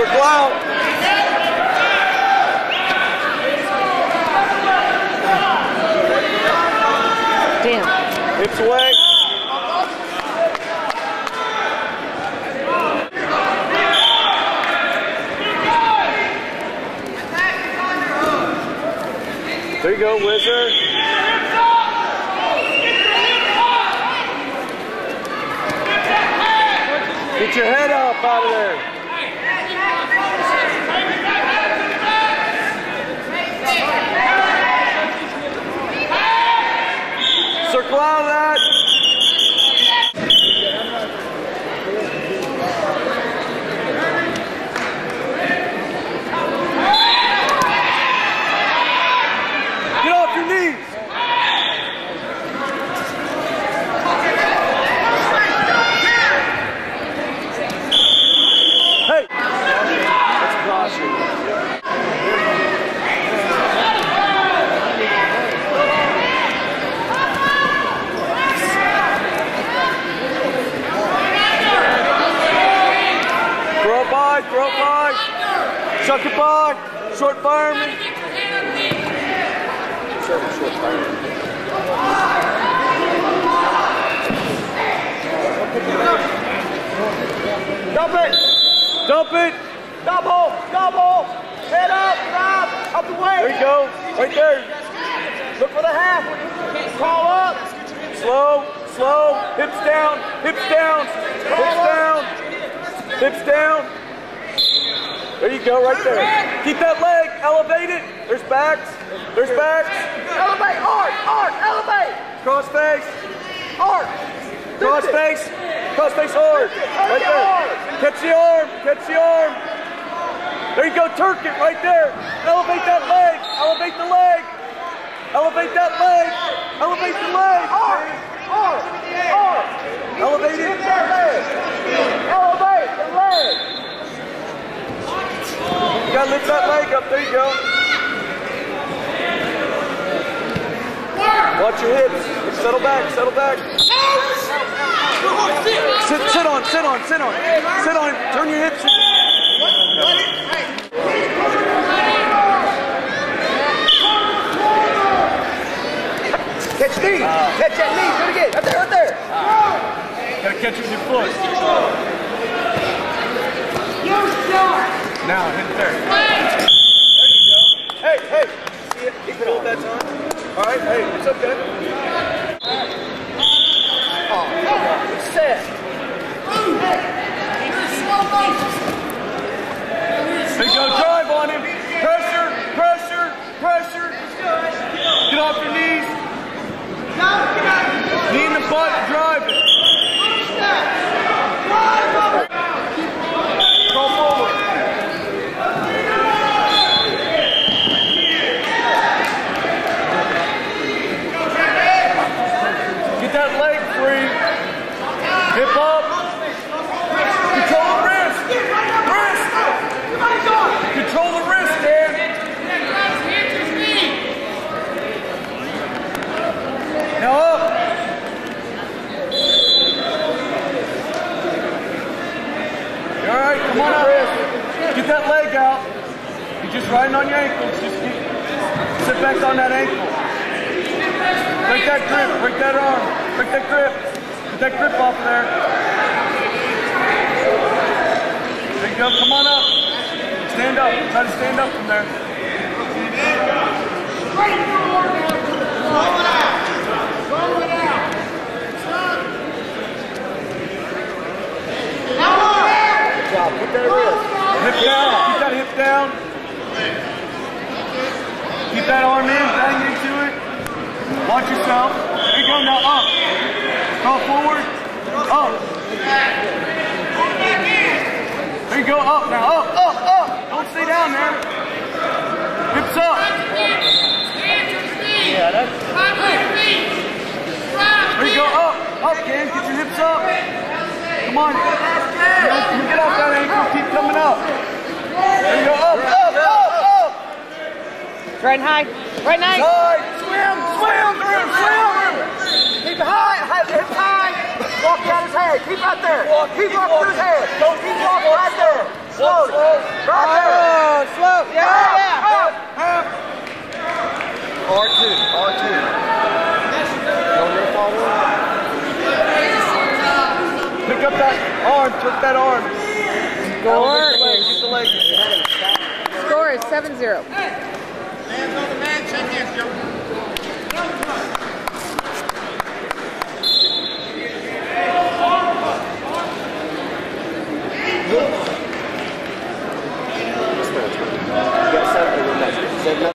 Circle out. Damn. Hips away. There you go, Wizard. Get your head up out of there. Circle out of that. Get off your knees. Hey. That's caution. Throw it by. Chuck it by. Short fireman. Short fireman. Dump it. Dump it. Double. Double. Head up. Drive. Up the way. There you go. Right there. Look for the half. Crawl up. Slow. Slow. Hips down. Hips down. Hips down. Hips down. There you go, right there. Keep that leg, elevate it. There's backs, there's backs. Elevate, arc, elevate. Cross face, arc. Cross face, arc. Right there. Catch the arm, catch the arm. There you go, Turk it right there. Elevate that leg, elevate the leg. Elevate that leg, elevate the leg. Arc. Elevate it. Elevate the leg. You gotta lift that leg up, there you go. Watch your hips. Settle back, settle back. Sit on. Turn your hips. Catch knee. Catch that knee. Do it again. Up there, up there. Gotta catch it with your foot. Now, hit it there. There you go. Hey. See it? Keep it on that time. All right, hey, it's okay. Oh, it's set. There you go, drive on him. Pressure. Get off your knees. Knee in the butt, drive it. Go forward. That leg free. Hip up. Control the wrist. Control the wrist, Dan. Now up. All right, come on up. Get that leg out. You're just riding on your ankles. Just sit back on that ankle. Break that grip, break that arm, break that grip. Get that grip off of there. There you go, come on up. Stand up, try to stand up from there. Good job, put that wrist. Hip down, keep that hip down. Keep that arm in, bang into it. Watch yourself. There you go, now up. Go forward. Up. There you go, up now. Up. Don't stay down there. Hips up. Yeah, that's... There you go, up. Up, Ken. Get your hips up. Come on. You get off that ankle. Keep coming up. There you go, up. Right and high. Right and high. Swim. Keep it high. Hips high. Walk down his head. Keep right there. Keep walking through his head. Don't keep walking right there. Slow. Right there. Oh, slow. Yeah. R2. Pick up that arm. Twist that arm. Get the leg. Score is 7-0. Hands on the man, check in, Joe.